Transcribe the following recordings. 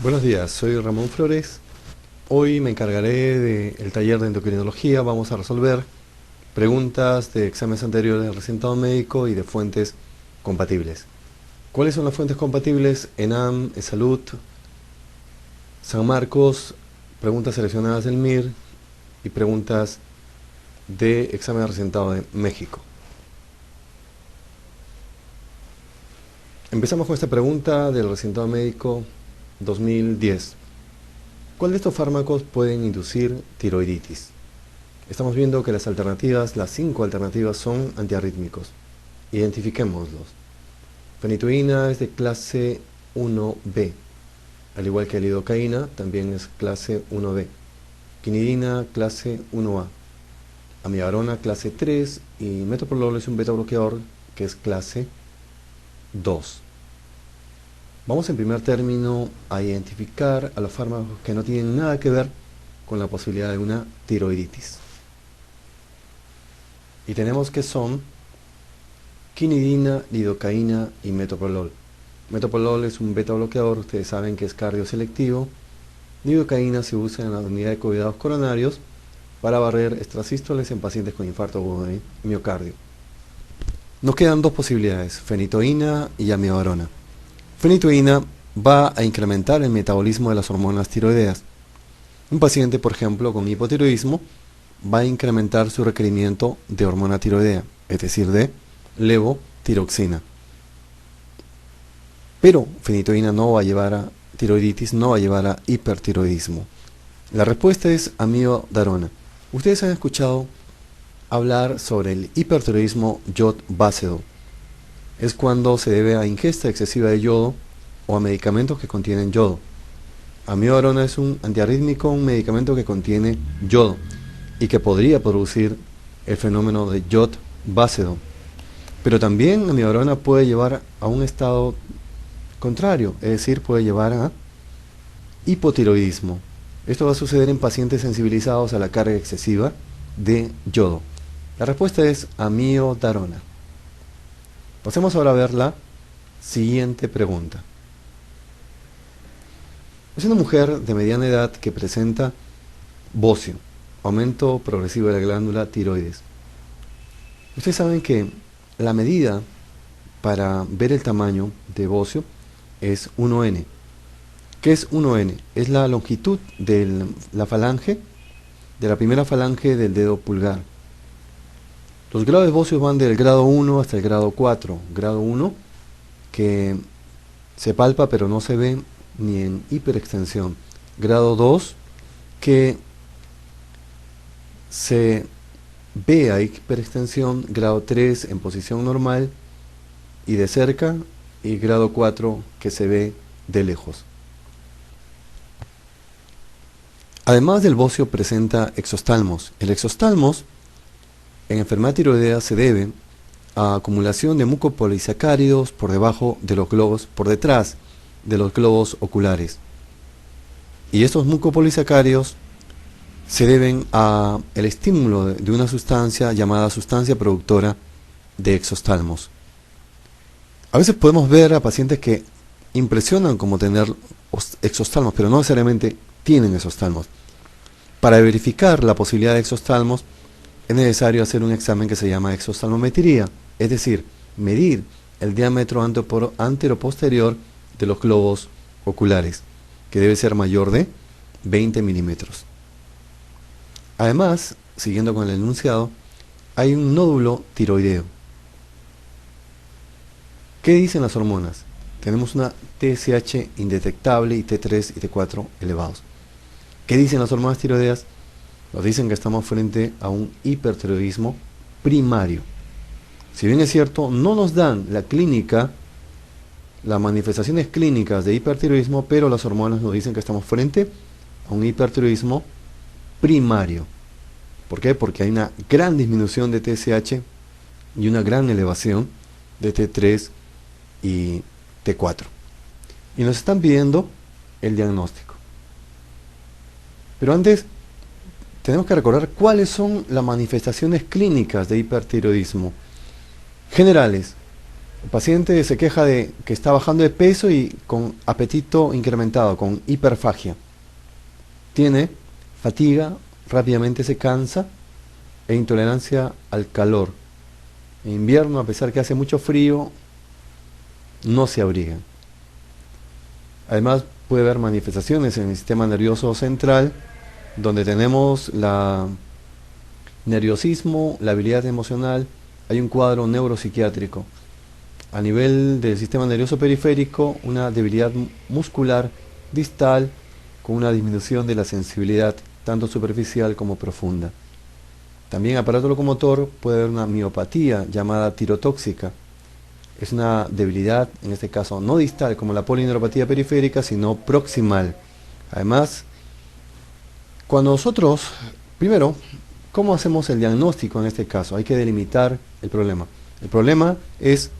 Buenos días, soy Ramón Flores. Hoy me encargaré del taller de endocrinología. Vamos a resolver preguntas de exámenes anteriores de recetado médico y de fuentes compatibles. ¿Cuáles son las fuentes compatibles? ENAM, eSalud, San Marcos, preguntas seleccionadas del MIR y preguntas de examen de recetado de México. Empezamos con esta pregunta del recetado médico 2010. ¿Cuál de estos fármacos pueden inducir tiroiditis? Estamos viendo que las 5 alternativas son antiarrítmicos. Identifiquémoslos. Fenitoína es de clase 1B, al igual que la lidocaína, también es clase 1B. Quinidina, clase 1A. Amibarona, clase 3, y metoprolol es un beta bloqueador que es clase 2. Vamos en primer término a identificar a los fármacos que no tienen nada que ver con la posibilidad de una tiroiditis. Y tenemos que son quinidina, lidocaína y metoprolol. Metoprolol es un beta bloqueador, ustedes saben que es cardioselectivo. Lidocaína se usa en la unidad de cuidados coronarios para barrer extrasístoles en pacientes con infarto agudo de miocardio. Nos quedan dos posibilidades, fenitoína y amibarona. Fenitoína va a incrementar el metabolismo de las hormonas tiroideas. Un paciente, por ejemplo, con hipotiroidismo, va a incrementar su requerimiento de hormona tiroidea, es decir, de levotiroxina. Pero fenitoína no va a llevar a tiroiditis, no va a llevar a hipertiroidismo. La respuesta es amiodarona. Ustedes han escuchado hablar sobre el hipertiroidismo yod-básedo. Es cuando se debe a ingesta excesiva de yodo o a medicamentos que contienen yodo. Amiodarona es un antiarrítmico, un medicamento que contiene yodo y que podría producir el fenómeno de yod-básedo. Pero también amiodarona puede llevar a un estado contrario, es decir, puede llevar a hipotiroidismo. Esto va a suceder en pacientes sensibilizados a la carga excesiva de yodo. La respuesta es amiodarona. Pasemos ahora a ver la siguiente pregunta. Es una mujer de mediana edad que presenta bocio, aumento progresivo de la glándula tiroides. Ustedes saben que la medida para ver el tamaño de bocio es 1N. ¿Qué es 1N? Es la longitud de la falange, de la primera falange del dedo pulgar. Los grados de bocio van del grado 1 hasta el grado 4. Grado 1, que se palpa pero no se ve ni en hiperextensión. Grado 2, que se ve a hiperextensión. Grado 3, en posición normal y de cerca. Y grado 4, que se ve de lejos. Además del bocio presenta exostalmos. El exostalmos en enfermedad tiroidea se debe a acumulación de mucopolisacáridos por detrás de los globos oculares. Y estos mucopolisacáridos se deben a el estímulo de una sustancia llamada sustancia productora de exostalmos. A veces podemos ver a pacientes que impresionan como tener exostalmos, pero no necesariamente tienen exostalmos. Para verificar la posibilidad de exostalmos, es necesario hacer un examen que se llama exostalmometría, es decir, medir el diámetro anteroposterior de los globos oculares, que debe ser mayor de 20 milímetros. Además, siguiendo con el enunciado, hay un nódulo tiroideo. ¿Qué dicen las hormonas? Tenemos una TSH indetectable y T3 y T4 elevados. ¿Qué dicen las hormonas tiroideas? Nos dicen que estamos frente a un hipertiroidismo primario. Si bien es cierto, no nos dan la clínica, las manifestaciones clínicas de hipertiroidismo, pero las hormonas nos dicen que estamos frente a un hipertiroidismo primario. ¿Por qué? Porque hay una gran disminución de TSH y una gran elevación de T3 y T4. Y nos están pidiendo el diagnóstico. Pero antes tenemos que recordar cuáles son las manifestaciones clínicas de hipertiroidismo. Generales: El paciente se queja de que está bajando de peso y con apetito incrementado, con hiperfagia. Tiene fatiga, rápidamente se cansa e intolerancia al calor. En invierno, a pesar que hace mucho frío, no se abriga. Además, puede haber manifestaciones en el sistema nervioso central, donde tenemos la nerviosismo, la habilidad emocional, hay un cuadro neuropsiquiátrico. A nivel del sistema nervioso periférico, una debilidad muscular distal con una disminución de la sensibilidad, tanto superficial como profunda. También aparato locomotor puede haber una miopatía llamada tirotóxica. Es una debilidad, en este caso no distal como la polineuropatía periférica, sino proximal. Además, cuando nosotros, primero, ¿cómo hacemos el diagnóstico en este caso? Hay que delimitar el problema. El problema es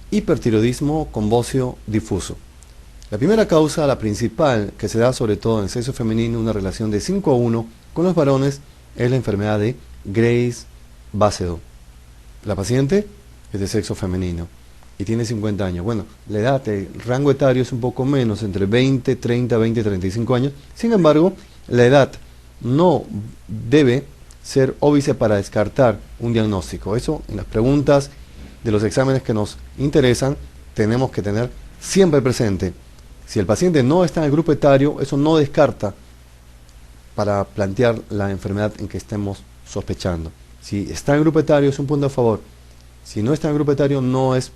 hipertiroidismo con bocio difuso. La primera causa, la principal, que se da sobre todo en el sexo femenino, una relación de 5:1 con los varones, es la enfermedad de Graves-Basedow. La paciente es de sexo femenino y tiene 50 años. Bueno, la edad, el rango etario es un poco menos, entre 20, 30, 20, 35 años. Sin embargo, la edad no debe ser óbice para descartar un diagnóstico. Eso en las preguntas de los exámenes que nos interesan tenemos que tener siempre presente. Si el paciente no está en el grupo etario, eso no descarta para plantear la enfermedad en que estemos sospechando. Si está en el grupo etario es un punto a favor. Si no está en el grupo etario no es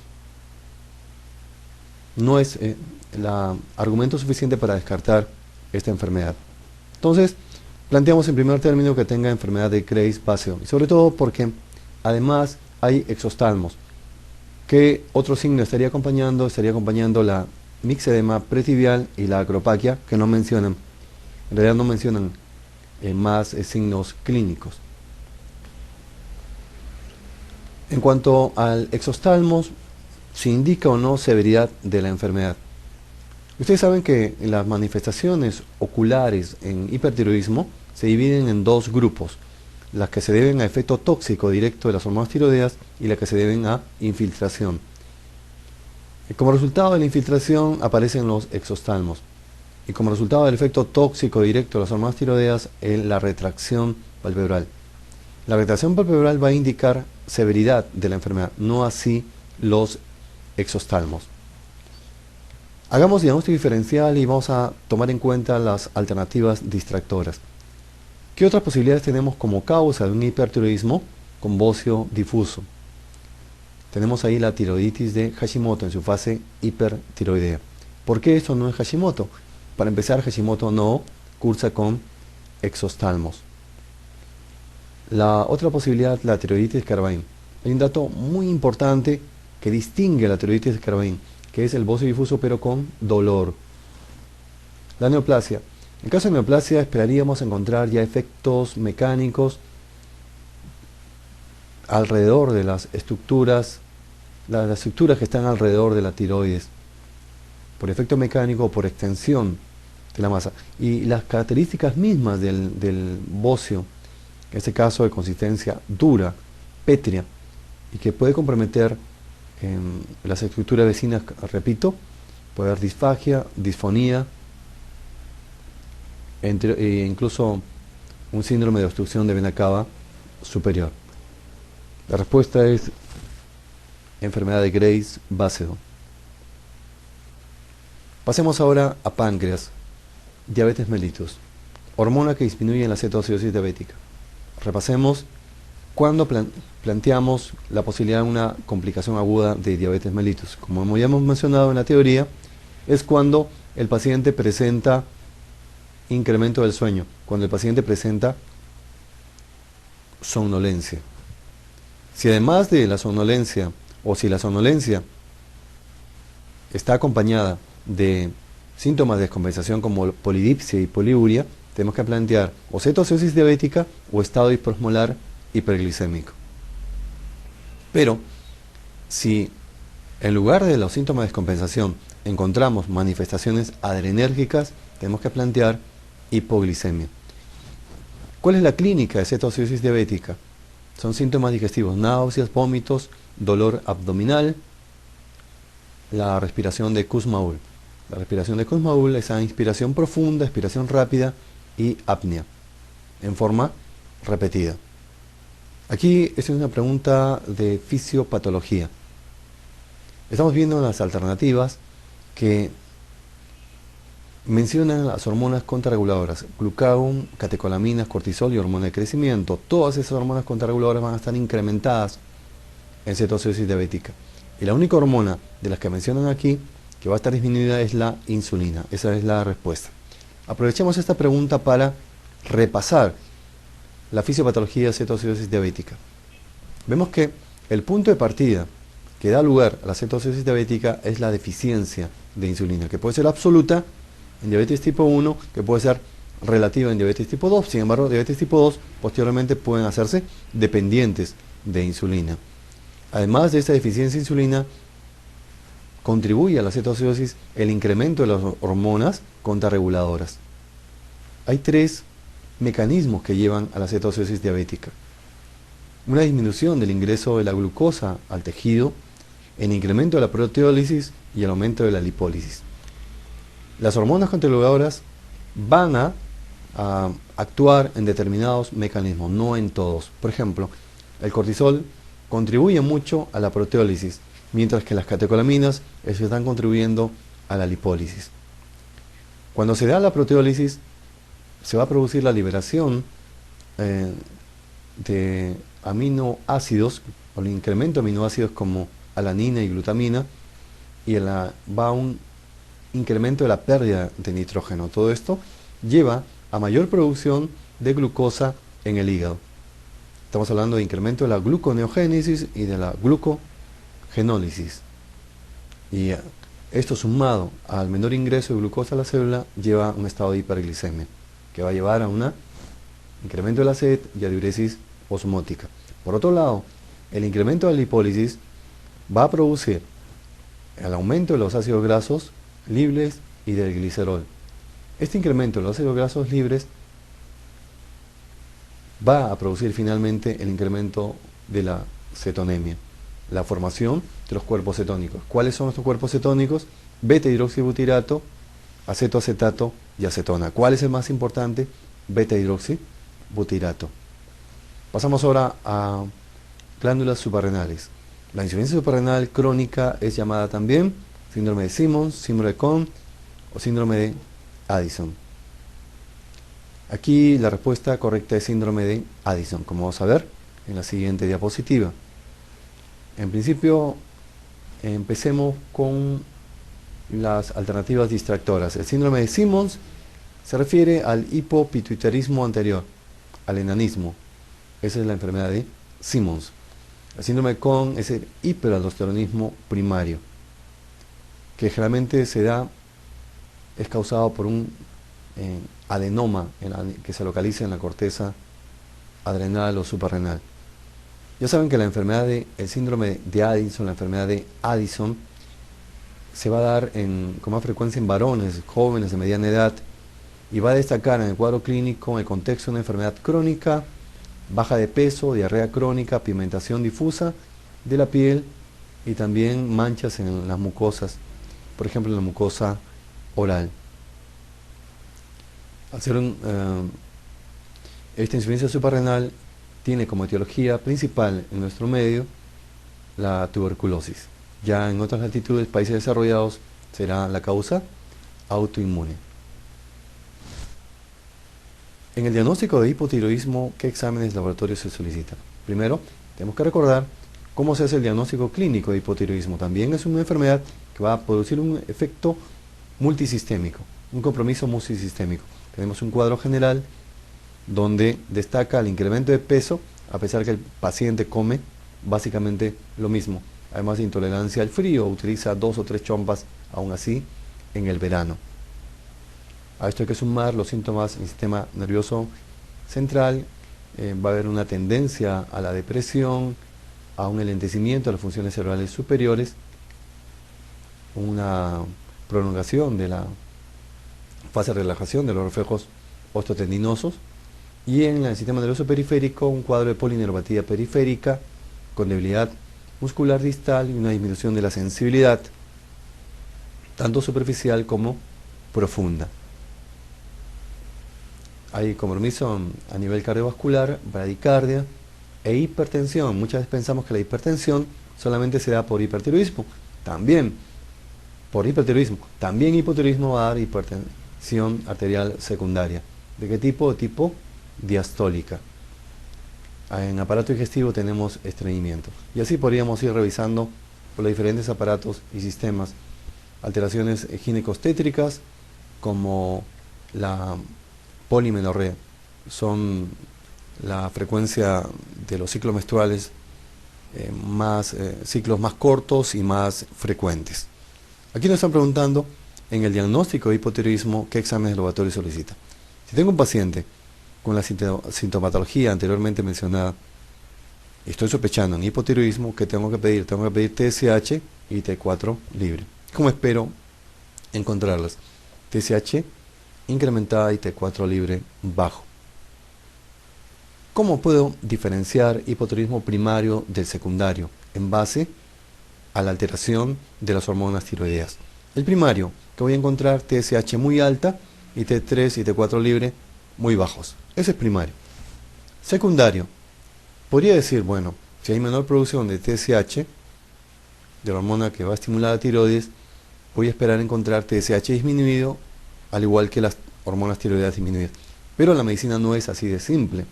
el argumento suficiente para descartar esta enfermedad. Entonces, planteamos en primer término que tenga enfermedad de Graves-Basedow, y sobre todo porque además hay exostalmos. ¿Qué otro signo estaría acompañando? Estaría acompañando la mixedema pretibial y la acropaquia, que no mencionan, en realidad no mencionan más signos clínicos. En cuanto al exostalmos, se indica o no severidad de la enfermedad. Ustedes saben que las manifestaciones oculares en hipertiroidismo se dividen en dos grupos: las que se deben a efecto tóxico directo de las hormonas tiroideas y las que se deben a infiltración. Como resultado de la infiltración aparecen los exostalmos, y como resultado del efecto tóxico directo de las hormonas tiroideas la retracción palpebral. La retracción palpebral va a indicar severidad de la enfermedad, no así los exostalmos. Hagamos diagnóstico diferencial y vamos a tomar en cuenta las alternativas distractoras. ¿Qué otras posibilidades tenemos como causa de un hipertiroidismo con bocio difuso? Tenemos ahí la tiroiditis de Hashimoto en su fase hipertiroidea. ¿Por qué esto no es Hashimoto? Para empezar, Hashimoto no cursa con exostalmos. La otra posibilidad, la tiroiditis de Carbain. Hay un dato muy importante que distingue la tiroiditis de Carbain, que es el bocio difuso pero con dolor. La neoplasia. En caso de neoplasia esperaríamos encontrar ya efectos mecánicos alrededor de las estructuras que están alrededor de la tiroides, por efecto mecánico o por extensión de la masa. Y las características mismas del bocio, en este caso de consistencia dura, pétrea, y que puede comprometer las estructuras vecinas, repito, puede haber disfagia, disfonía, e incluso un síndrome de obstrucción de vena cava superior. La respuesta es enfermedad de Graves-Basedow. Pasemos ahora a páncreas, diabetes mellitus, hormona que disminuye en la cetoacidosis diabética. Repasemos cuando planteamos la posibilidad de una complicación aguda de diabetes mellitus. Como ya hemos mencionado en la teoría, es cuando el paciente presenta incremento del sueño, cuando el paciente presenta somnolencia. Si además de la somnolencia, o si la somnolencia está acompañada de síntomas de descompensación como polidipsia y poliuria, tenemos que plantear o cetoacidosis diabética o estado hiperosmolar hiperglicémico. Pero si en lugar de los síntomas de descompensación encontramos manifestaciones adrenérgicas, tenemos que plantear hipoglicemia. ¿Cuál es la clínica de cetoacidosis diabética? Son síntomas digestivos: náuseas, vómitos, dolor abdominal, la respiración de Kussmaul. La respiración de Kussmaul es esa inspiración profunda, expiración rápida y apnea, en forma repetida. Aquí esta es una pregunta de fisiopatología. Estamos viendo las alternativas que mencionan las hormonas contrarreguladoras, glucagón, catecolaminas, cortisol y hormona de crecimiento. Todas esas hormonas contrarreguladoras van a estar incrementadas en cetoacidosis diabética. Y la única hormona de las que mencionan aquí que va a estar disminuida es la insulina. Esa es la respuesta. Aprovechemos esta pregunta para repasar la fisiopatología de cetoacidosis diabética. Vemos que el punto de partida que da lugar a la cetoacidosis diabética es la deficiencia de insulina, que puede ser absoluta en diabetes tipo 1, que puede ser relativa en diabetes tipo 2. Sin embargo, diabetes tipo 2 posteriormente pueden hacerse dependientes de insulina. Además de esta deficiencia de insulina, contribuye a la cetoacidosis el incremento de las hormonas contrarreguladoras. Hay tres mecanismos que llevan a la cetoacidosis diabética. Una disminución del ingreso de la glucosa al tejido, el incremento de la proteólisis y el aumento de la lipólisis. Las hormonas contrarreguladoras van a actuar en determinados mecanismos, no en todos. Por ejemplo, el cortisol contribuye mucho a la proteólisis, mientras que las catecolaminas están contribuyendo a la lipólisis. Cuando se da la proteólisis, se va a producir la liberación de aminoácidos, o el incremento de aminoácidos como alanina y glutamina, y va a un incremento de la pérdida de nitrógeno. Todo esto lleva a mayor producción de glucosa en el hígado. Estamos hablando de incremento de la gluconeogénesis y de la glucogenólisis. Y esto sumado al menor ingreso de glucosa a la célula lleva a un estado de hiperglicemia, que va a llevar a un incremento de la sed y a diuresis osmótica. Por otro lado, el incremento de la lipólisis va a producir el aumento de los ácidos grasos libres y del glicerol. Este incremento de los ácidos grasos libres va a producir finalmente el incremento de la cetonemia, la formación de los cuerpos cetónicos. ¿Cuáles son estos cuerpos cetónicos? Beta-hidroxibutirato, acetoacetato y acetona. ¿Cuál es el más importante? Beta-hidroxibutirato. Pasamos ahora a glándulas suprarrenales. La insuficiencia suprarrenal crónica es llamada también síndrome de Simmons, síndrome de Cohn o síndrome de Addison. Aquí la respuesta correcta es síndrome de Addison, como vamos a ver en la siguiente diapositiva. En principio, empecemos con las alternativas distractoras. El síndrome de Simmons se refiere al hipopituitarismo anterior, al enanismo. Esa es la enfermedad de Simmons. El síndrome de Cohn es el hiperaldosteronismo primario, que generalmente es causado por un adenoma que se localiza en la corteza adrenal o suprarrenal. Ya saben que el síndrome de Addison, la enfermedad de Addison, se va a dar con más frecuencia en varones jóvenes de mediana edad y va a destacar en el cuadro clínico en el contexto de una enfermedad crónica, baja de peso, diarrea crónica, pigmentación difusa de la piel y también manchas en las mucosas, por ejemplo en la mucosa oral. Esta insuficiencia suprarrenal tiene como etiología principal en nuestro medio la tuberculosis. Ya en otras latitudes, países desarrollados, será la causa autoinmune. En el diagnóstico de hipotiroidismo, ¿qué exámenes laboratorios se solicitan? Primero, tenemos que recordar cómo se hace el diagnóstico clínico de hipotiroidismo. También es una enfermedad que va a producir un efecto multisistémico, un compromiso multisistémico. Tenemos un cuadro general donde destaca el incremento de peso, a pesar que el paciente come básicamente lo mismo. Además de intolerancia al frío, utiliza 2 o 3 chompas aún así en el verano. A esto hay que sumar los síntomas en el sistema nervioso central. Va a haber una tendencia a la depresión, a un enlentecimiento de las funciones cerebrales superiores, una prolongación de la fase de relajación de los reflejos osteotendinosos, y en el sistema nervioso periférico un cuadro de polineuropatía periférica con debilidad muscular distal y una disminución de la sensibilidad. tanto superficial como profunda. Hay compromiso a nivel cardiovascular, bradicardia e hipertensión. Muchas veces pensamos que la hipertensión solamente se da por hipertiroidismo. También por hipertiroidismo. También hipotiroidismo va a dar hipertensión arterial secundaria. ¿De qué tipo? De tipo diastólica. En aparato digestivo tenemos estreñimiento. Y así podríamos ir revisando por los diferentes aparatos y sistemas. Alteraciones ginecostétricas como la polimenorrea. Son la frecuencia de los ciclos menstruales ciclos más cortos y más frecuentes. Aquí nos están preguntando en el diagnóstico de hipotiroidismo qué exámenes de laboratorio solicita. Si tengo un paciente con la sintomatología anteriormente mencionada y estoy sospechando en hipotiroidismo, ¿qué tengo que pedir? Tengo que pedir TSH y T4 libre. ¿Cómo espero encontrarlas? TSH incrementada y T4 libre bajo. ¿Cómo puedo diferenciar hipotiroidismo primario del secundario? En base a la alteración de las hormonas tiroideas. El primario, que voy a encontrar TSH muy alta y T3 y T4 libre muy bajos. Ese es primario. Secundario, podría decir, bueno, si hay menor producción de TSH, de la hormona que va a estimular la tiroides, voy a esperar encontrar TSH disminuido, al igual que las hormonas tiroideas disminuidas. Pero la medicina no es así de simple.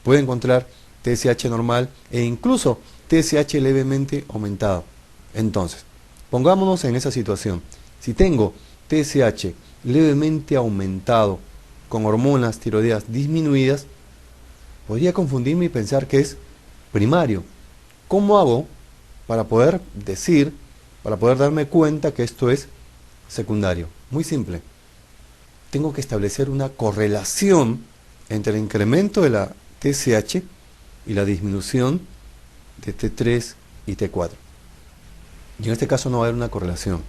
Puede encontrar TSH normal e incluso TSH levemente aumentado. Entonces, pongámonos en esa situación. Si tengo TSH levemente aumentado con hormonas tiroideas disminuidas, podría confundirme y pensar que es primario. ¿Cómo hago para poder decir, para poder darme cuenta que esto es secundario? Muy simple. Tengo que establecer una correlación entre el incremento de la TSH y la disminución de T3 y T4. Y en este caso no va a haber una correlación,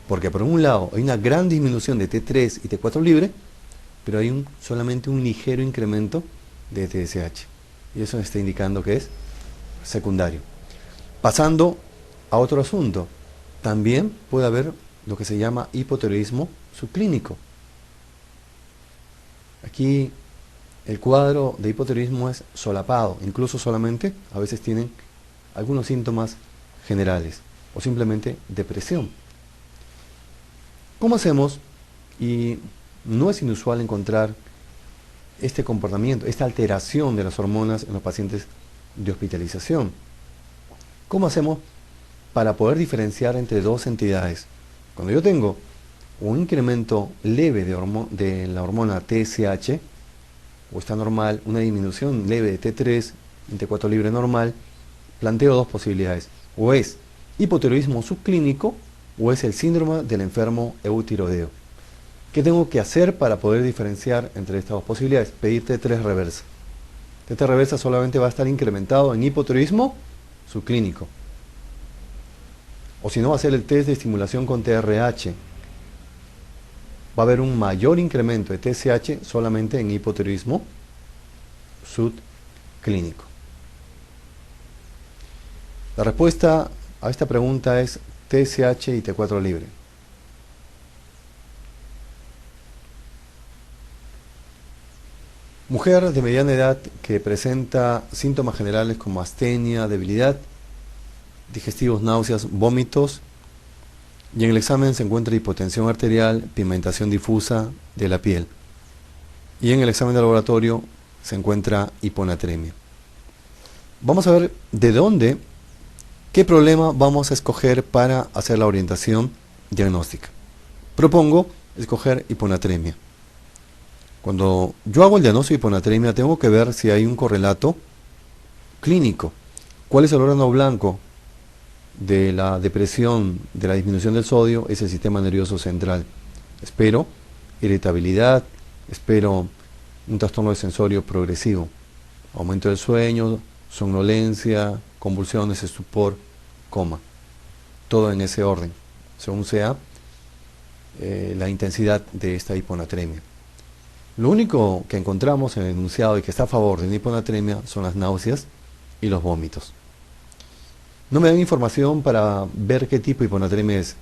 porque por un lado hay una gran disminución de T3 y T4 libre, pero hay solamente un ligero incremento de TSH. Y eso está indicando que es secundario. Pasando a otro asunto, también puede haber lo que se llama hipotiroidismo subclínico. Aquí el cuadro de hipotiroidismo es solapado, incluso solamente a veces tienen algunos síntomas generales o simplemente depresión. ¿Cómo hacemos? Y no es inusual encontrar este comportamiento, esta alteración de las hormonas en los pacientes de hospitalización. ¿Cómo hacemos para poder diferenciar entre dos entidades? Cuando yo tengo un incremento leve de la hormona TSH, o está normal, una disminución leve de T3 y T4 libre normal, planteo dos posibilidades. O es hipotiroidismo subclínico o es el síndrome del enfermo eutiroideo. ¿Qué tengo que hacer para poder diferenciar entre estas dos posibilidades? Pedir T3 reversa. T3 reversa solamente va a estar incrementado en hipotiroidismo subclínico. O si no, va a ser el test de estimulación con TRH. Va a haber un mayor incremento de TSH solamente en hipotiroidismo subclínico. La respuesta a esta pregunta es TSH y T4 libre. Mujer de mediana edad que presenta síntomas generales como astenia, debilidad, digestivos, náuseas, vómitos, y en el examen se encuentra hipotensión arterial, pigmentación difusa de la piel. Y en el examen de laboratorio se encuentra hiponatremia. Vamos a ver de dónde, qué problema vamos a escoger para hacer la orientación diagnóstica. Propongo escoger hiponatremia. Cuando yo hago el diagnóstico de hiponatremia, tengo que ver si hay un correlato clínico. ¿Cuál es el órgano blanco de la depresión, de la disminución del sodio? Es el sistema nervioso central. Espero irritabilidad, espero un trastorno del sensorio progresivo, aumento del sueño, somnolencia, convulsiones, estupor, coma. Todo en ese orden, según sea la intensidad de esta hiponatremia. Lo único que encontramos en el enunciado y que está a favor de una hiponatremia son las náuseas y los vómitos. No me dan información para ver qué tipo de hiponatremia es.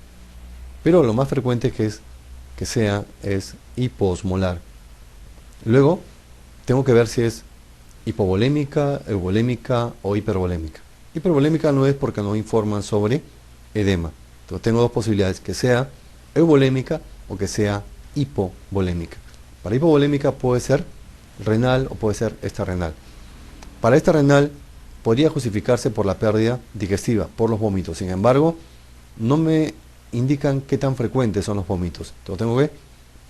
pero lo más frecuente que sea es hiposmolar. Luego tengo que ver si es hipovolémica, euvolémica o hipervolémica. Hipervolémica no es porque no informan sobre edema. Entonces tengo dos posibilidades, que sea euvolémica o que sea hipovolémica. Para hipovolémica puede ser renal o puede ser extrarrenal. Para extrarrenal podría justificarse por la pérdida digestiva, por los vómitos. Sin embargo, no me indican qué tan frecuentes son los vómitos. Entonces tengo que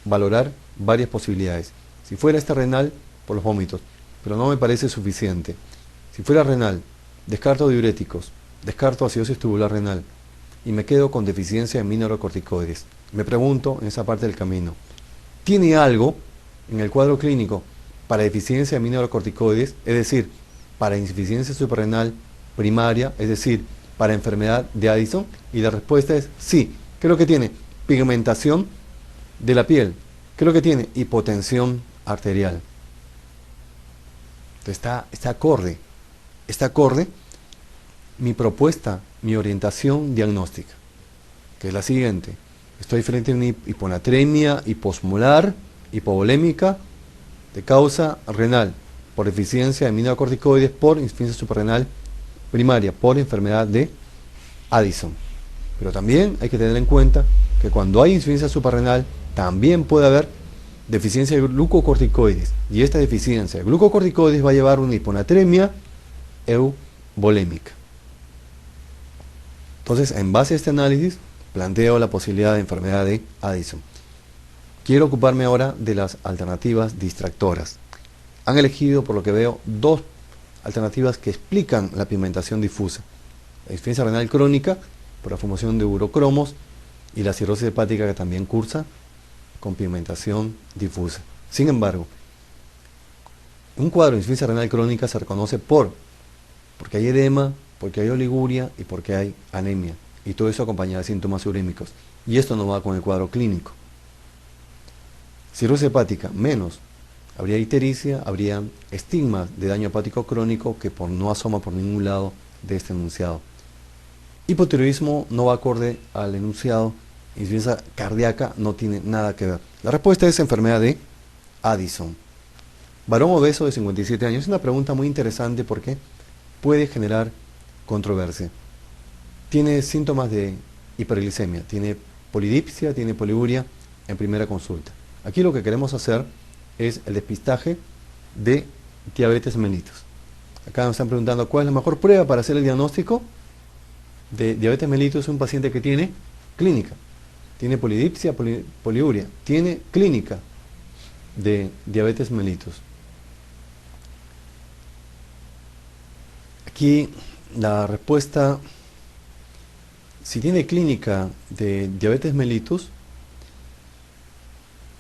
valorar varias posibilidades. Si fuera extrarrenal, por los vómitos, pero no me parece suficiente. Si fuera renal, descarto diuréticos, descarto acidosis tubular renal y me quedo con deficiencia de mineralocorticoides. Me pregunto en esa parte del camino, ¿tiene algo en el cuadro clínico para deficiencia de mineralocorticoides, es decir, para insuficiencia suprarrenal primaria, es decir, para enfermedad de Addison? Y la respuesta es sí. ¿Qué es lo que tiene? Pigmentación de la piel. ¿Qué es lo que tiene? Hipotensión arterial. Entonces está acorde mi propuesta, mi orientación diagnóstica, que es la siguiente. Estoy frente a una hiponatremia hiposmolar, hipovolémica, de causa renal, por deficiencia de mineralocorticoides, por insuficiencia suprarrenal primaria, por enfermedad de Addison. Pero también hay que tener en cuenta que cuando hay insuficiencia suprarrenal, también puede haber deficiencia de glucocorticoides, y esta deficiencia de glucocorticoides va a llevar a una hiponatremia euvolémica. Entonces, en base a este análisis, planteo la posibilidad de enfermedad de Addison. Quiero ocuparme ahora de las alternativas distractoras. Han elegido, por lo que veo, dos alternativas que explican la pigmentación difusa: la insuficiencia renal crónica por la formación de urocromos y la cirrosis hepática, que también cursa con pigmentación difusa. Sin embargo, un cuadro de insuficiencia renal crónica se reconoce porque hay edema, porque hay oliguria y porque hay anemia, y todo eso acompañado de síntomas urémicos, y esto no va con el cuadro clínico. Cirrosis hepática, menos. Habría ictericia, habría estigmas de daño hepático crónico que no asoma por ningún lado de este enunciado. Hipotiroidismo no va acorde al enunciado. Insuficiencia cardíaca no tiene nada que ver. La respuesta es enfermedad de Addison. Varón obeso de 57 años. Es una pregunta muy interesante porque puede generar controversia. Tiene síntomas de hiperglicemia, tiene polidipsia, tiene poliuria en primera consulta. Aquí lo que queremos hacer es el despistaje de diabetes mellitus. Acá nos están preguntando cuál es la mejor prueba para hacer el diagnóstico de diabetes mellitus. Un paciente que tiene clínica, tiene polidipsia, poliuria, tiene clínica de diabetes mellitus. Aquí la respuesta, si tiene clínica de diabetes mellitus,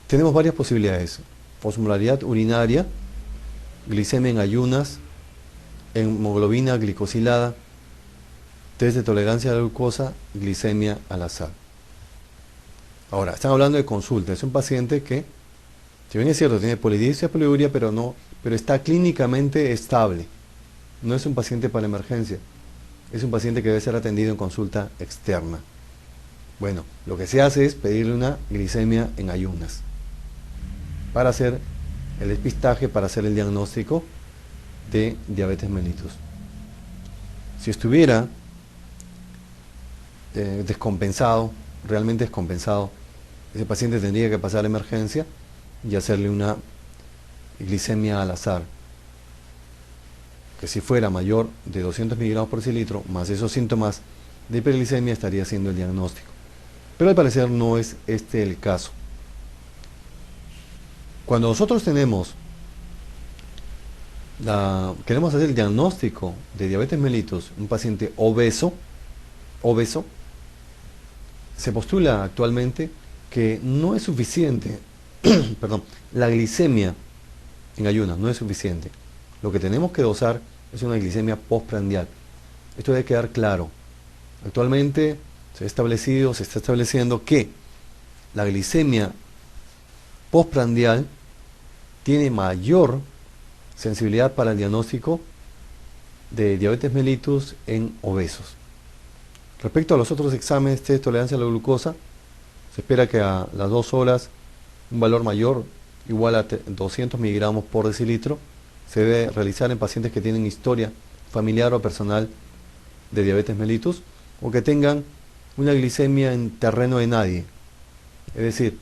tenemos varias posibilidades: osmolaridad urinaria, glicemia en ayunas, hemoglobina glicosilada, test de tolerancia a la glucosa, glicemia al azar. Ahora, están hablando de consulta. Es un paciente que, si bien es cierto, tiene polidipsia, poliuria, pero está clínicamente estable. No es un paciente para emergencia. Es un paciente que debe ser atendido en consulta externa. Bueno, lo que se hace es pedirle una glicemia en ayunas para hacer el despistaje, para hacer el diagnóstico de diabetes mellitus. Si estuviera descompensado, realmente descompensado, ese paciente tendría que pasar a la emergencia y hacerle una glicemia al azar, que si fuera mayor de 200 miligramos por decilitro, más esos síntomas de hiperglicemia, estaría haciendo el diagnóstico. Pero al parecer no es este el caso. Cuando nosotros queremos hacer el diagnóstico de diabetes mellitus, un paciente obeso, se postula actualmente que no es suficiente, perdón, la glicemia en ayunas no es suficiente. Lo que tenemos que dosar es una glicemia postprandial. Esto debe quedar claro. Actualmente se está estableciendo que la glicemia postprandial tiene mayor sensibilidad para el diagnóstico de diabetes mellitus en obesos. Respecto a los otros exámenes, test de tolerancia a la glucosa, Se espera que a las 2 horas un valor mayor, igual a 200 miligramos por decilitro, se debe realizar en pacientes que tienen historia familiar o personal de diabetes mellitus o que tengan una glicemia en terreno de nadie. Es decir,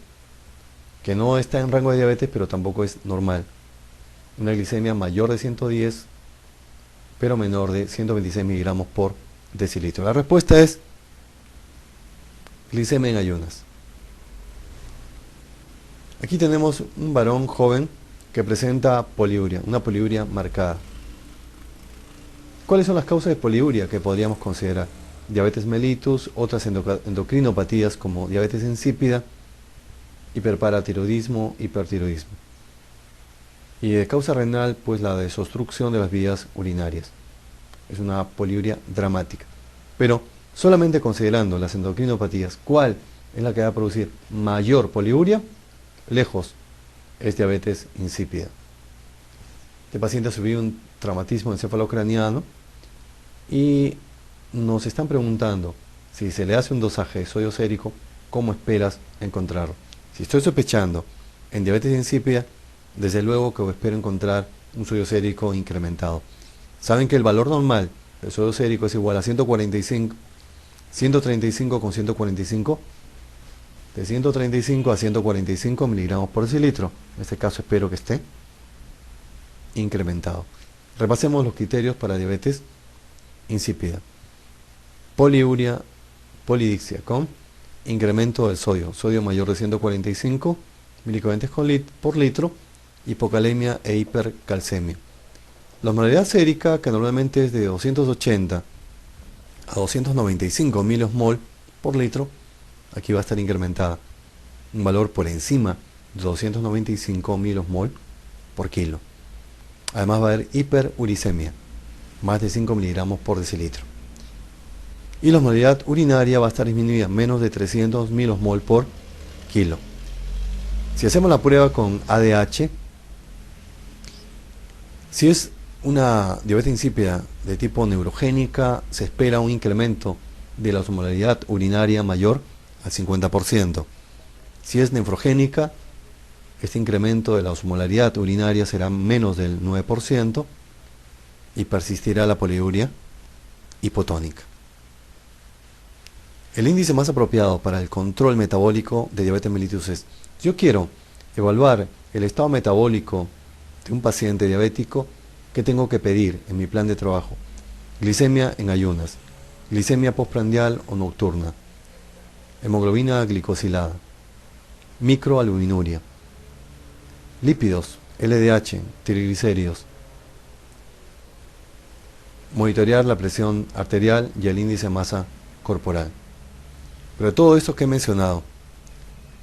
que no está en rango de diabetes, pero tampoco es normal. Una glicemia mayor de 110, pero menor de 126 miligramos por decilitro. La respuesta es glicemia en ayunas. Aquí tenemos un varón joven que presenta poliuria, una poliuria marcada. ¿Cuáles son las causas de poliuria que podríamos considerar? Diabetes mellitus, otras endocrinopatías como diabetes insípida, hiperparatiroidismo, hipertiroidismo. Y de causa renal, pues la desobstrucción de las vías urinarias. Es una poliuria dramática. Pero solamente considerando las endocrinopatías, ¿cuál es la que va a producir mayor poliuria? Lejos, es diabetes insípida. Este paciente ha sufrido un traumatismo encefalocraniano y nos están preguntando si se le hace un dosaje de sodio sérico, ¿cómo esperas encontrarlo? Si estoy sospechando en diabetes insípida, desde luego que espero encontrar un sodio sérico incrementado. Saben que el valor normal del sodio sérico es igual a 135 con 145, de 135 a 145 miligramos por decilitro. En este caso espero que esté incrementado. Repasemos los criterios para diabetes insípida. Poliuria, polidixia con incremento del sodio mayor de 145 milicorrientes por litro, hipocalemia e hipercalcemia. La osmolaridad sérica, que normalmente es de 280 a 295 milosmol por litro, aquí va a estar incrementada. Un valor por encima de 295 milosmol por kilo. Además va a haber hiperuricemia, más de 5 miligramos por decilitro. Y la osmolaridad urinaria va a estar disminuida, menos de 300 milosmol por kilo. Si hacemos la prueba con ADH, si es una diabetes insípida de tipo neurogénica, se espera un incremento de la osmolaridad urinaria mayor al 50%. Si es nefrogénica, este incremento de la osmolaridad urinaria será menos del 9% y persistirá la poliuria hipotónica. El índice más apropiado para el control metabólico de diabetes mellitus es: yo quiero evaluar el estado metabólico de un paciente diabético, ¿qué tengo que pedir en mi plan de trabajo? Glicemia en ayunas, glicemia postprandial o nocturna, hemoglobina glicosilada, microalbuminuria, lípidos, LDH, triglicéridos, monitorear la presión arterial y el índice de masa corporal. Pero de todo esto que he mencionado,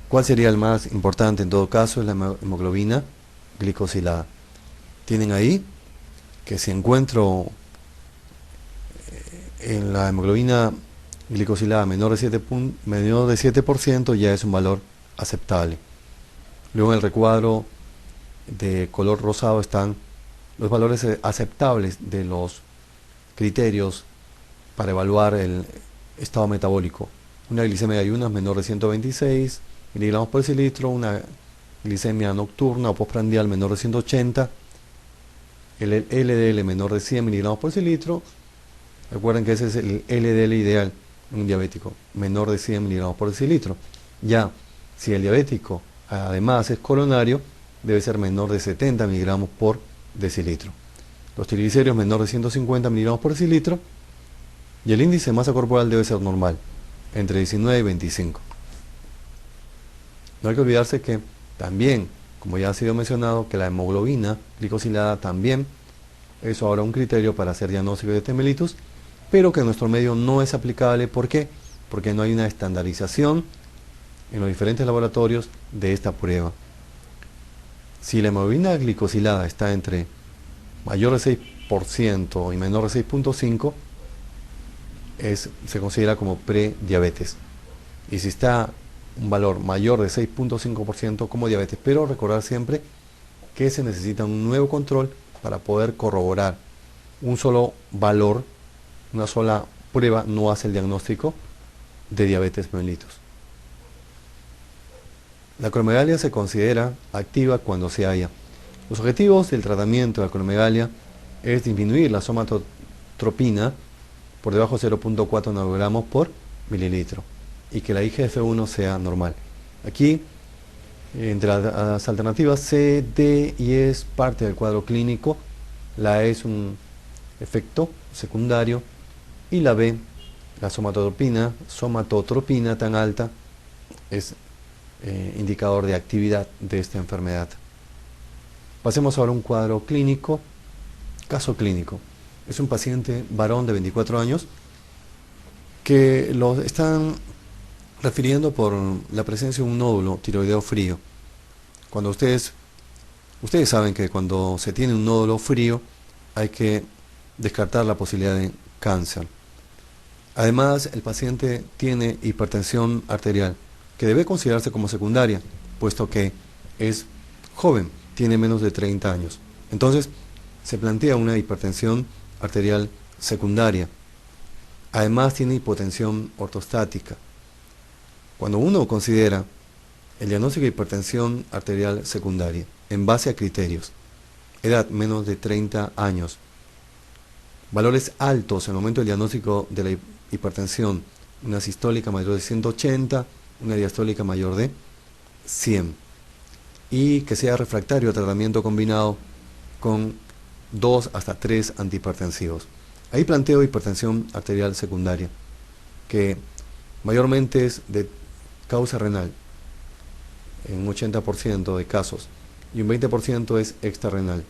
¿cuál sería el más importante en todo caso? Es la hemoglobina glicosilada. Tienen ahí que si encuentro en la hemoglobina glicosilada menor de 7%, ya es un valor aceptable. Luego en el recuadro de color rosado están los valores aceptables de los criterios para evaluar el estado metabólico. Una glicemia de ayunas menor de 126 miligramos por decilitro, una glicemia nocturna o postprandial menor de 180, el LDL menor de 100 miligramos por decilitro. Recuerden que ese es el LDL ideal en un diabético, menor de 100 miligramos por decilitro. Ya, si el diabético además es coronario, debe ser menor de 70 miligramos por decilitro. Los triglicéridos menor de 150 miligramos por decilitro y el índice de masa corporal debe ser normal, entre 19 y 25. No hay que olvidarse que también, como ya ha sido mencionado, que la hemoglobina glicosilada también es ahora un criterio para hacer diagnóstico de diabetes mellitus, pero que en nuestro medio no es aplicable. ¿Por qué? Porque no hay una estandarización en los diferentes laboratorios de esta prueba. Si la hemoglobina glicosilada está entre mayor de 6% y menor de 6.5%, se considera como prediabetes. Y si está un valor mayor de 6.5% como diabetes, pero recordar siempre que se necesita un nuevo control para poder corroborar. Un solo valor, una sola prueba no hace el diagnóstico de diabetes mellitus. La acromegalia se considera activa cuando se halla. Los objetivos del tratamiento de acromegalia es disminuir la somatotropina por debajo de 0.4 nanogramos por mililitro y que la IGF-1 sea normal. Aquí, entre las alternativas C, D y E es parte del cuadro clínico, la E es un efecto secundario y la B, la somatotropina tan alta, es indicador de actividad de esta enfermedad. Pasemos ahora a un cuadro clínico. Caso clínico. Es un paciente varón de 24 años que lo están refiriendo por la presencia de un nódulo tiroideo frío. Cuando ustedes saben que cuando se tiene un nódulo frío hay que descartar la posibilidad de cáncer. Además, el paciente tiene hipertensión arterial, que debe considerarse como secundaria, puesto que es joven, tiene menos de 30 años. Entonces, se plantea una hipertensión arterial secundaria. Además, tiene hipotensión ortostática. Cuando uno considera el diagnóstico de hipertensión arterial secundaria, en base a criterios, edad menos de 30 años, valores altos en el momento del diagnóstico de la hipertensión, una sistólica mayor de 180, una diastólica mayor de 100, y que sea refractario a tratamiento combinado con 2 hasta 3 antihipertensivos. Ahí planteo hipertensión arterial secundaria, que mayormente es de causa renal, en un 80% de casos, y un 20% es extrarrenal,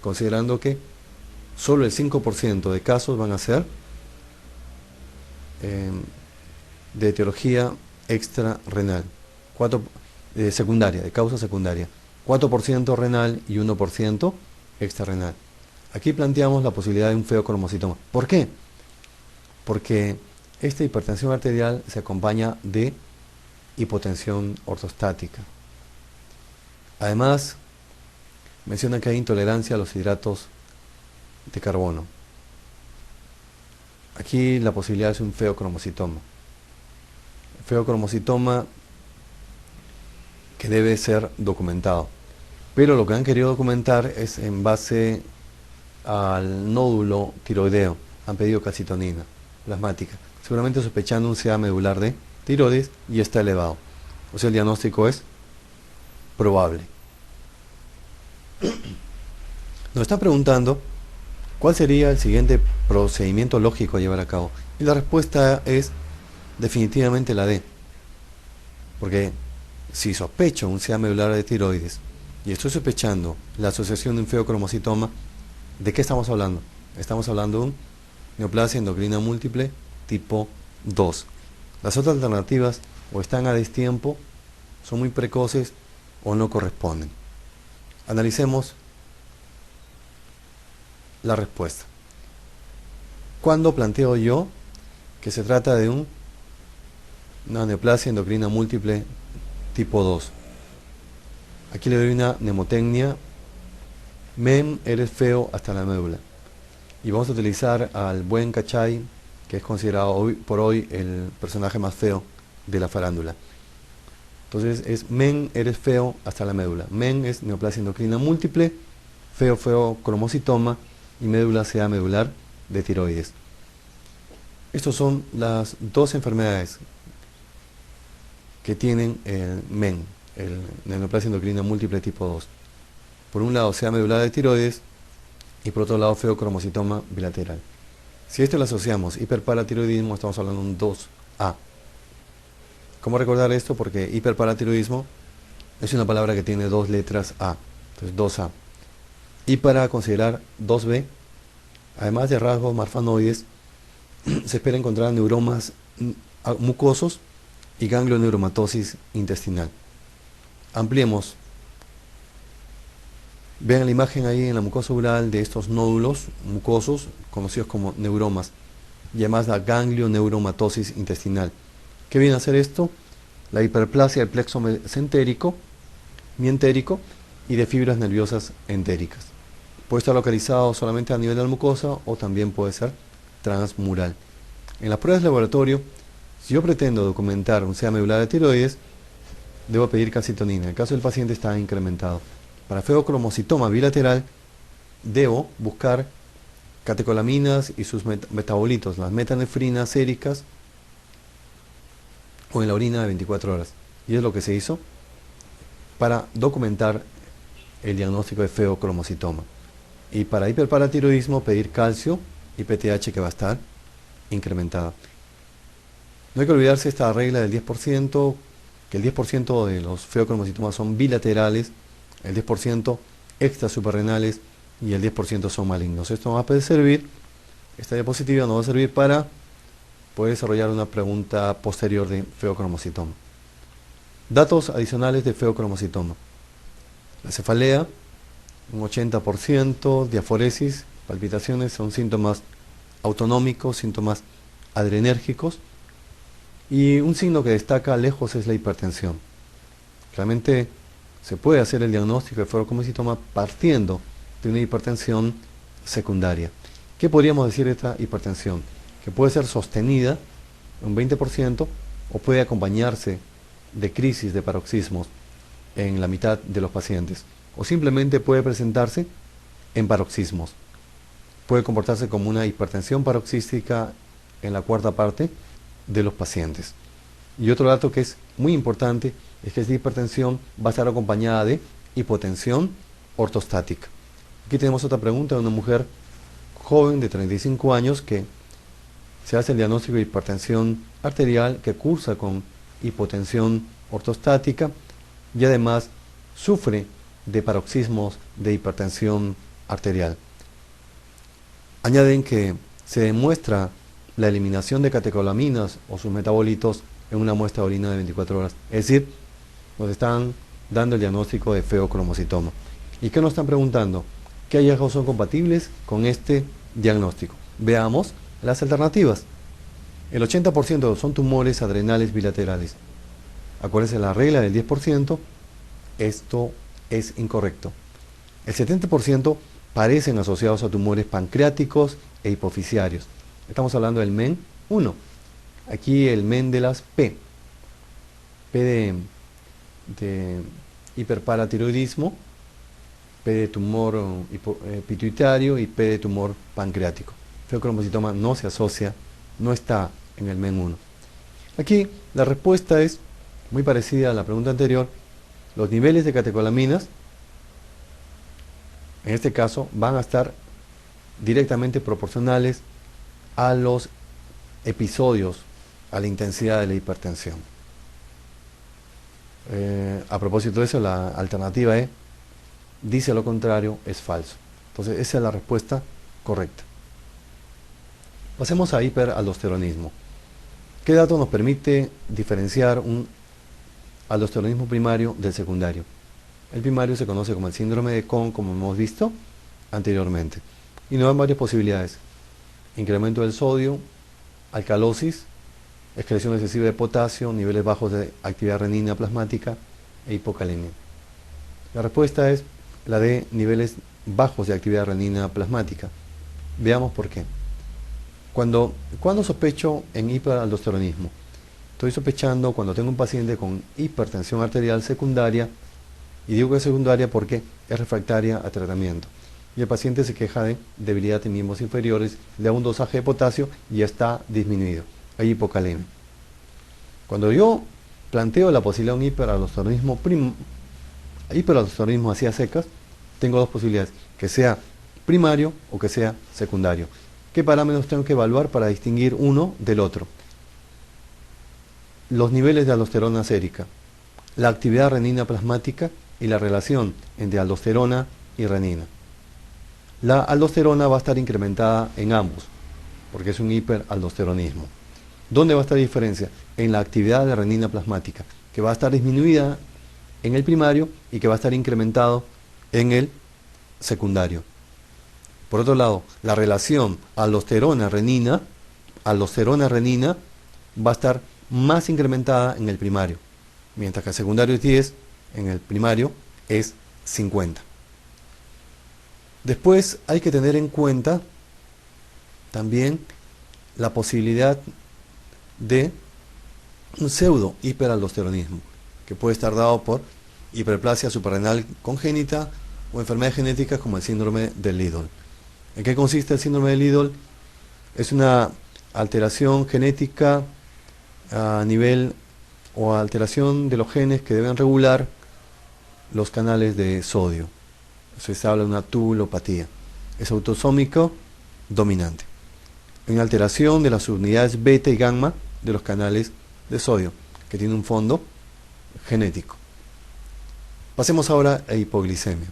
considerando que solo el 5% de casos van a ser de etiología extrarrenal, secundaria, de causa secundaria, 4% renal y 1% extrarrenal. Aquí planteamos la posibilidad de un feocromocitoma. ¿Por qué? Porque esta hipertensión arterial se acompaña de hipotensión ortostática. Además, menciona que hay intolerancia a los hidratos de carbono. Aquí la posibilidad es un feocromocitoma. Feocromocitoma que debe ser documentado. Pero lo que han querido documentar es en base al nódulo tiroideo. Han pedido calcitonina plasmática, seguramente sospechando un CA medular de tiroides y está elevado. O sea, el diagnóstico es probable. Nos está preguntando cuál sería el siguiente procedimiento lógico a llevar a cabo. Y la respuesta es definitivamente la D. Porque si sospecho un CA medular de tiroides y estoy sospechando la asociación de un feocromocitoma, ¿de qué estamos hablando? Estamos hablando de un neoplasia endocrina múltiple tipo 2. Las otras alternativas o están a destiempo, son muy precoces o no corresponden. Analicemos la respuesta. ¿Cuándo planteo yo que se trata de una neoplasia endocrina múltiple tipo 2? Aquí le doy una mnemotecnia: men, eres feo hasta la médula. Y vamos a utilizar al buen Cachay, que es considerado hoy por hoy el personaje más feo de la farándula. Entonces es men, eres feo hasta la médula. Men es neoplasia endocrina múltiple, feocromocitoma y médula CA medular de tiroides. Estas son las dos enfermedades que tienen el men, la neoplasia endocrina múltiple tipo 2. Por un lado CA medular de tiroides y por otro lado feocromocitoma bilateral. Si esto lo asociamos hiperparatiroidismo, estamos hablando de un 2A. ¿Cómo recordar esto? Porque hiperparatiroidismo es una palabra que tiene dos letras A, entonces 2A. Y para considerar 2B, además de rasgos marfanoides, se espera encontrar neuromas mucosos y ganglioneuromatosis intestinal. Ampliemos. Vean la imagen ahí en la mucosa oral de estos nódulos mucosos conocidos como neuromas, y además la ganglioneuromatosis intestinal. ¿Qué viene a hacer esto? La hiperplasia del plexo mesentérico, mientérico y de fibras nerviosas entéricas. Puede estar localizado solamente a nivel de la mucosa o también puede ser transmural. En las pruebas de laboratorio, si yo pretendo documentar un CA medular de tiroides, debo pedir calcitonina. En el caso del paciente está incrementado. Para feocromocitoma bilateral, debo buscar catecolaminas y sus metabolitos, las metanefrinas séricas o en la orina de 24 horas. Y es lo que se hizo para documentar el diagnóstico de feocromocitoma. Y para hiperparatiroidismo, pedir calcio y PTH, que va a estar incrementada. No hay que olvidarse esta regla del 10%, que el 10% de los feocromocitomas son bilaterales, el 10% extrasuprarrenales y el 10% son malignos. Esto nos va a servir, esta diapositiva nos va a servir para poder desarrollar una pregunta posterior de feocromocitoma. Datos adicionales de feocromocitoma. La cefalea, un 80%, diaforesis, palpitaciones, son síntomas autonómicos, síntomas adrenérgicos. Y un signo que destaca lejos es la hipertensión. Realmente se puede hacer el diagnóstico de feocromocitoma partiendo de una hipertensión secundaria. ¿Qué podríamos decir de esta hipertensión? Que puede ser sostenida un 20% o puede acompañarse de crisis de paroxismos en la mitad de los pacientes, o simplemente puede presentarse en paroxismos. Puede comportarse como una hipertensión paroxística en la cuarta parte de los pacientes. Y otro dato que es muy importante es que esta hipertensión va a estar acompañada de hipotensión ortostática. Aquí tenemos otra pregunta de una mujer joven de 35 años que se hace el diagnóstico de hipertensión arterial, que cursa con hipotensión ortostática y además sufre de paroxismos de hipertensión arterial. Añaden que se demuestra la eliminación de catecolaminas o sus metabolitos en una muestra de orina de 24 horas. Es decir, nos están dando el diagnóstico de feocromocitoma. ¿Y qué nos están preguntando? ¿Qué hallazgos son compatibles con este diagnóstico? Veamos las alternativas. El 80% son tumores adrenales bilaterales. Acuérdense la regla del 10%, esto es incorrecto. El 70% parecen asociados a tumores pancreáticos e hipofisiarios. Estamos hablando del MEN 1. Aquí el MEN de las P. P de hiperparatiroidismo, P de tumor pituitario y P de tumor pancreático. Feocromocitoma no se asocia, no está en el MEN 1. Aquí la respuesta es muy parecida a la pregunta anterior. Los niveles de catecolaminas, en este caso, van a estar directamente proporcionales a los episodios, a la intensidad de la hipertensión. A propósito de eso, la alternativa E dice lo contrario, es falso. Entonces, esa es la respuesta correcta. Pasemos a hiperaldosteronismo. ¿Qué dato nos permite diferenciar un aldosteronismo primario del secundario? El primario se conoce como el síndrome de Cohn, como hemos visto anteriormente. Y nos dan varias posibilidades. Incremento del sodio, alcalosis, excreción excesiva de potasio, niveles bajos de actividad renina plasmática e hipocalemia. La respuesta es la de niveles bajos de actividad renina plasmática. Veamos por qué. Cuando sospecho en hiperaldosteronismo, estoy sospechando cuando tengo un paciente con hipertensión arterial secundaria, y digo que es secundaria porque es refractaria a tratamiento. Y el paciente se queja de debilidad en miembros inferiores, le da un dosaje de potasio y está disminuido. Hay hipocalemia. Cuando yo planteo la posibilidad de un hiperaldosteronismo así a secas, tengo dos posibilidades, que sea primario o que sea secundario. ¿Qué parámetros tengo que evaluar para distinguir uno del otro? Los niveles de aldosterona sérica, la actividad renina plasmática y la relación entre aldosterona y renina. La aldosterona va a estar incrementada en ambos, porque es un hiperaldosteronismo. ¿Dónde va a estar la diferencia? En la actividad de renina plasmática, que va a estar disminuida en el primario y que va a estar incrementado en el secundario. Por otro lado, la relación aldosterona-renina va a estar más incrementada en el primario, mientras que el secundario es 10, en el primario es 50. Después hay que tener en cuenta también la posibilidad de un pseudo hiperaldosteronismo. que puede estar dado por hiperplasia suprarrenal congénita o enfermedades genéticas como el síndrome de Liddle. ¿En qué consiste el síndrome de Liddle? Es una alteración genética a nivel o alteración de los genes que deben regular los canales de sodio. Se habla de una tubulopatía. Es autosómico dominante. Una alteración de las subunidades beta y gamma de los canales de sodio, que tiene un fondo genético. Pasemos ahora a hipoglicemia.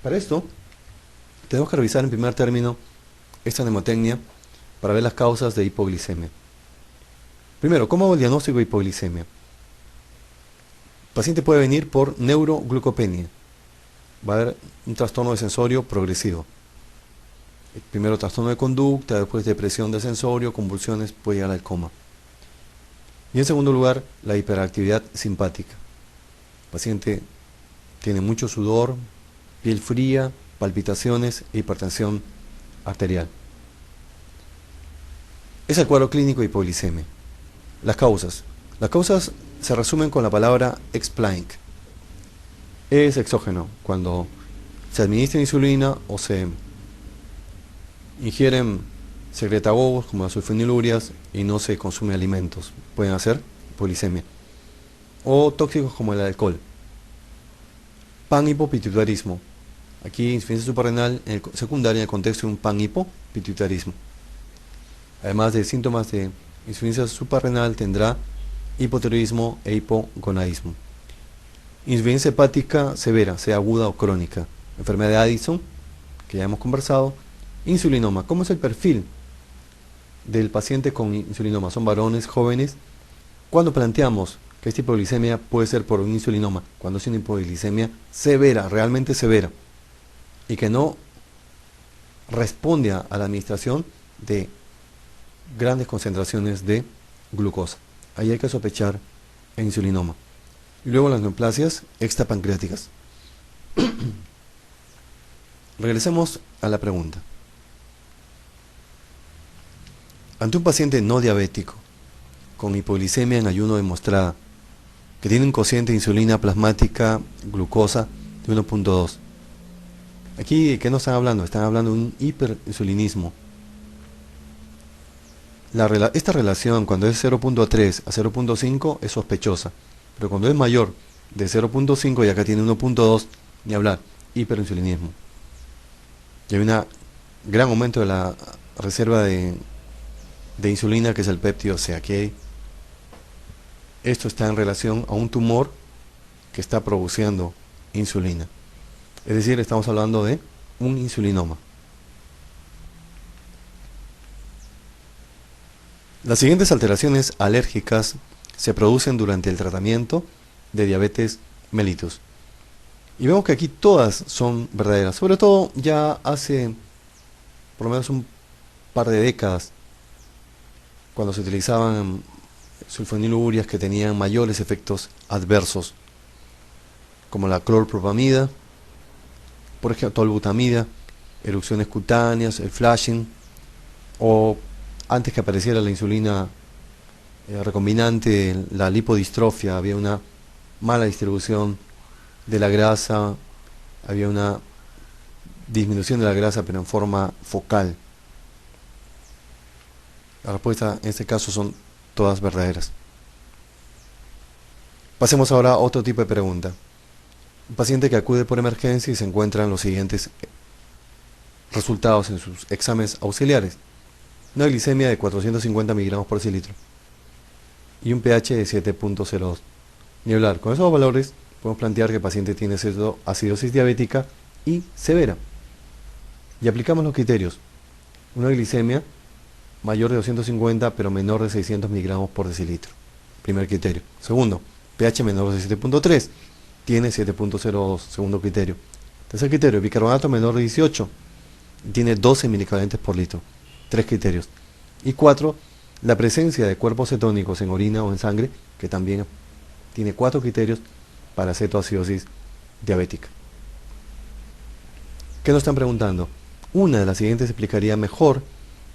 Para esto, tenemos que revisar en primer término esta mnemotecnia para ver las causas de hipoglicemia. Primero, ¿cómo hago el diagnóstico de hipoglicemia? El paciente puede venir por neuroglucopenia. Va a haber un trastorno de sensorio progresivo. Primero trastorno de conducta, después depresión de sensorio, convulsiones, puede llegar al coma. Y en segundo lugar, la hiperactividad simpática. El paciente tiene mucho sudor, piel fría, palpitaciones e hipertensión arterial. Es el cuadro clínico de hipoglicemia. Las causas. Las causas se resumen con la palabra explain. Es exógeno, cuando se administra insulina o se ingieren secretagogos como las sulfonilurias y no se consume alimentos. Pueden hacer hipoglicemia. O tóxicos como el alcohol. Panhipopituitarismo. Aquí insuficiencia suprarrenal secundaria en el contexto de un panhipopituitarismo. Además de síntomas de insuficiencia suprarrenal tendrá hipotiroidismo e hipogonadismo. Insuficiencia hepática severa, sea aguda o crónica. Enfermedad de Addison, que ya hemos conversado. Insulinoma. ¿Cómo es el perfil del paciente con insulinoma? Son varones jóvenes. Cuando planteamos que esta hipoglicemia puede ser por un insulinoma, cuando es una hipoglicemia severa, realmente severa, y que no responde a la administración de grandes concentraciones de glucosa. Ahí hay que sospechar el insulinoma. Y luego las neoplasias extrapancreáticas. Regresemos a la pregunta. Ante un paciente no diabético, con hipoglicemia en ayuno demostrada, que tiene un cociente de insulina plasmática glucosa de 1.2. Aquí, ¿de qué nos están hablando? Están hablando de un hiperinsulinismo. Esta relación, cuando es 0.3 a 0.5, es sospechosa. Pero cuando es mayor de 0.5 y acá tiene 1.2, ni hablar, hiperinsulinismo. Y hay un gran aumento de la reserva de insulina, que es el péptido C. Aquí esto está en relación a un tumor que está produciendo insulina. Es decir, estamos hablando de un insulinoma. Las siguientes alteraciones alérgicas se producen durante el tratamiento de diabetes mellitus. Y vemos que aquí todas son verdaderas. Sobre todo ya hace por lo menos un par de décadas, cuando se utilizaban sulfonilurias que tenían mayores efectos adversos, como la clorpropamida, por ejemplo, tolbutamida, erupciones cutáneas, el flashing, o antes que apareciera la insulina recombinante, la lipodistrofia, había una mala distribución de la grasa, había una disminución de la grasa pero en forma focal. La respuesta en este caso son todas verdaderas. Pasemos ahora a otro tipo de pregunta. Un paciente que acude por emergencia y se encuentran los siguientes resultados en sus exámenes auxiliares. Una glicemia de 450 miligramos por decilitro y un pH de 7.02. Ni hablar, con esos valores podemos plantear que el paciente tiene acidosis diabética y severa. Y aplicamos los criterios. Una glicemia mayor de 250 pero menor de 600 miligramos por decilitro. Primer criterio. Segundo, pH menor de 7.3. Tiene 7.02. Segundo criterio. Tercer criterio, bicarbonato menor de 18. Tiene 12 milicavalentes por litro. Tres criterios. Y 4, la presencia de cuerpos cetónicos en orina o en sangre, que también tiene 4 criterios para cetoacidosis diabética. ¿Qué nos están preguntando? Una de las siguientes explicaría mejor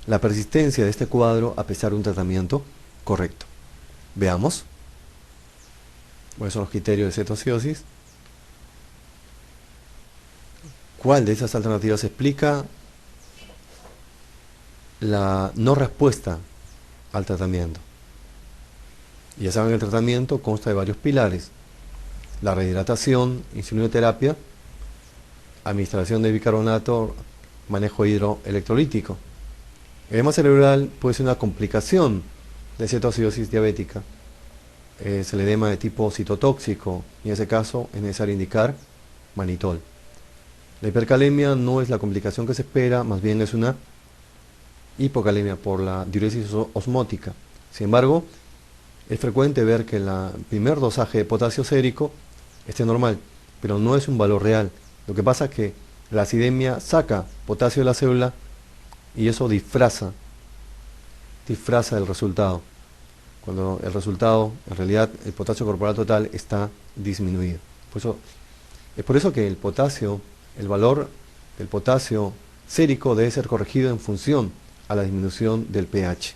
la persistencia de este cuadro a pesar de un tratamiento correcto. Veamos cuáles son los criterios de cetoacidosis. ¿Cuál de esas alternativas explica la no respuesta al tratamiento? Ya saben que el tratamiento consta de varios pilares: la rehidratación, insulinoterapia, administración de bicarbonato, manejo hidroelectrolítico. El edema cerebral puede ser una complicación de cetoacidosis diabética. Es el edema de tipo citotóxico y en ese caso es necesario indicar mannitol. La hipercalemia no es la complicación que se espera, más bien es una hipocalemia por la diuresis osmótica. Sin embargo, es frecuente ver que el primer dosaje de potasio sérico esté normal, pero no es un valor real. Lo que pasa es que la acidemia saca potasio de la célula y eso disfraza el resultado, cuando el resultado, en realidad, el potasio corporal total está disminuido. Es por eso que el valor del potasio sérico debe ser corregido en función a la disminución del pH.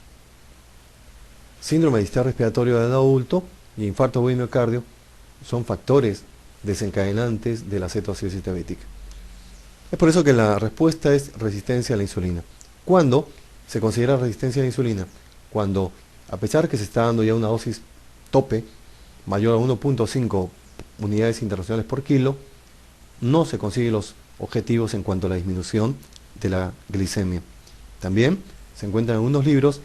Síndrome de distrés respiratorio del adulto y infarto de miocardio son factores desencadenantes de la cetoacidosis diabética. Es por eso que la respuesta es resistencia a la insulina. ¿Cuándo se considera resistencia a la insulina? Cuando, a pesar que se está dando ya una dosis tope mayor a 1.5 unidades internacionales por kilo, no se consiguen los objetivos en cuanto a la disminución de la glicemia. También se encuentran en algunos libros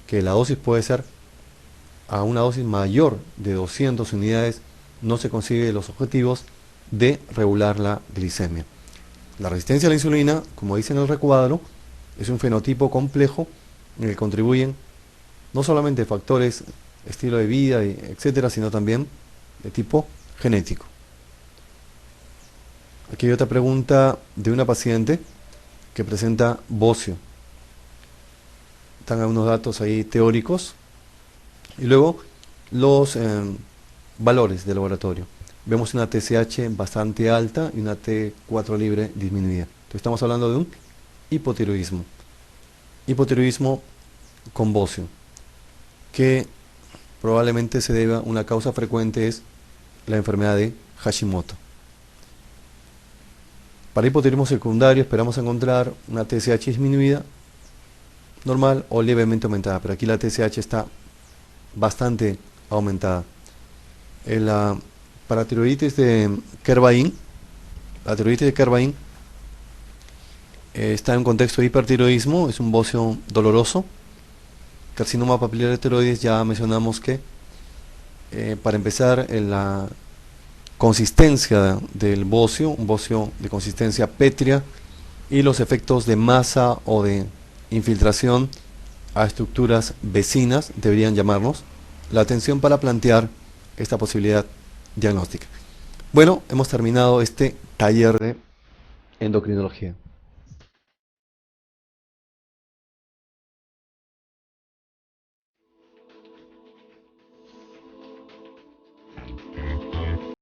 que la dosis puede ser a una dosis mayor de 200 unidades, no se consigue los objetivos de regular la glicemia. La resistencia a la insulina, como dice en el recuadro, es un fenotipo complejo en el que contribuyen no solamente factores, estilo de vida, etcétera, sino también de tipo genético. Aquí hay otra pregunta de una paciente que presenta bocio. Están algunos datos ahí teóricos y luego los valores de laboratorio. Vemos una TSH bastante alta y una T4 libre disminuida. Entonces estamos hablando de un hipotiroidismo. Hipotiroidismo con bocio, que probablemente se deba, una causa frecuente es la enfermedad de Hashimoto. Para hipotiroidismo secundario esperamos encontrar una TSH disminuida, normal o levemente aumentada, pero aquí la TSH está bastante aumentada. La paratiroiditis de Kervain, la tiroiditis de Kervain está en un contexto de hipertiroidismo, es un bocio doloroso. Carcinoma papilar de tiroides, ya mencionamos que para empezar la consistencia del bocio, un bocio de consistencia pétrea, y los efectos de masa o de infiltración a estructuras vecinas deberían llamarnos la atención para plantear esta posibilidad diagnóstica. Bueno, hemos terminado este taller de endocrinología.